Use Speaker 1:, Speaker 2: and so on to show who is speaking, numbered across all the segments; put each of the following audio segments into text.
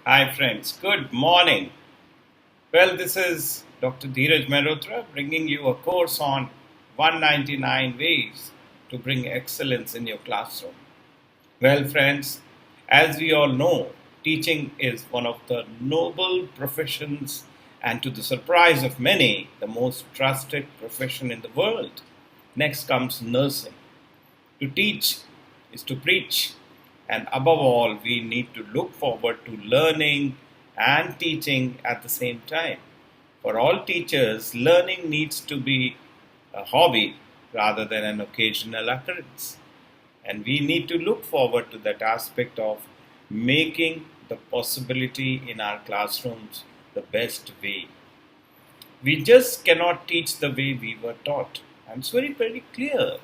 Speaker 1: Hi, friends. Good morning. Well, this is Dr. Dheeraj Mehrotra bringing you a course on 199 ways to bring excellence in your classroom. Well, friends, as we all know, teaching is one of the noble professions and, to the surprise of many, the most trusted profession in the world. Next comes nursing. To teach is to preach, and above all, we need to look forward to learning and teaching at the same time. For all teachers, learning needs to be a hobby rather than an occasional occurrence. And we need to look forward to that aspect of making the possibility in our classrooms the best way. We just cannot teach the way we were taught. And it's very, very clear.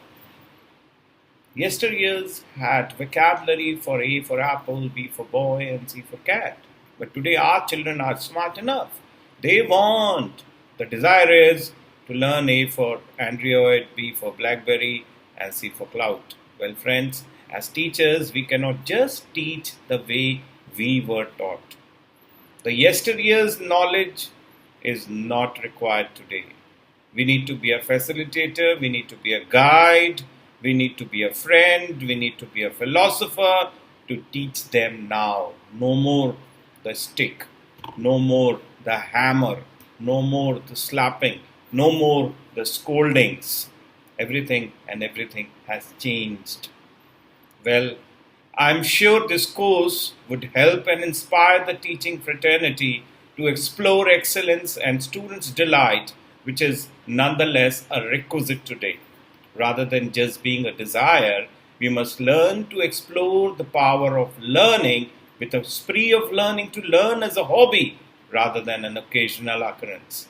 Speaker 1: Yesteryears had vocabulary for A for apple, B for boy, and C for cat. But today our children are smart enough. They want. The desire is to learn A for Android, B for Blackberry, and C for cloud. Well, friends, as teachers, we cannot just teach the way we were taught. The yesteryear's knowledge is not required today. We need to be a facilitator, we need to be a guide, we need to be a friend, we need to be a philosopher to teach them now. No more the stick, no more the hammer, no more the slapping, no more the scoldings. Everything and everything has changed. Well, I'm sure this course would help and inspire the teaching fraternity to explore excellence and students' delight, which is nonetheless a requisite today. Rather than just being a desire, we must learn to explore the power of learning with a spree of learning to learn as a hobby rather than an occasional occurrence.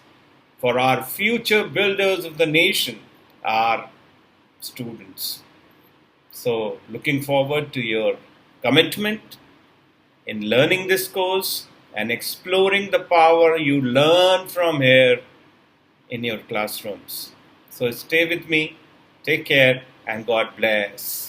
Speaker 1: For our future builders of the nation are students. So, looking forward to your commitment in learning this course and exploring the power you learn from here in your classrooms. So, stay with me, take care, and God bless.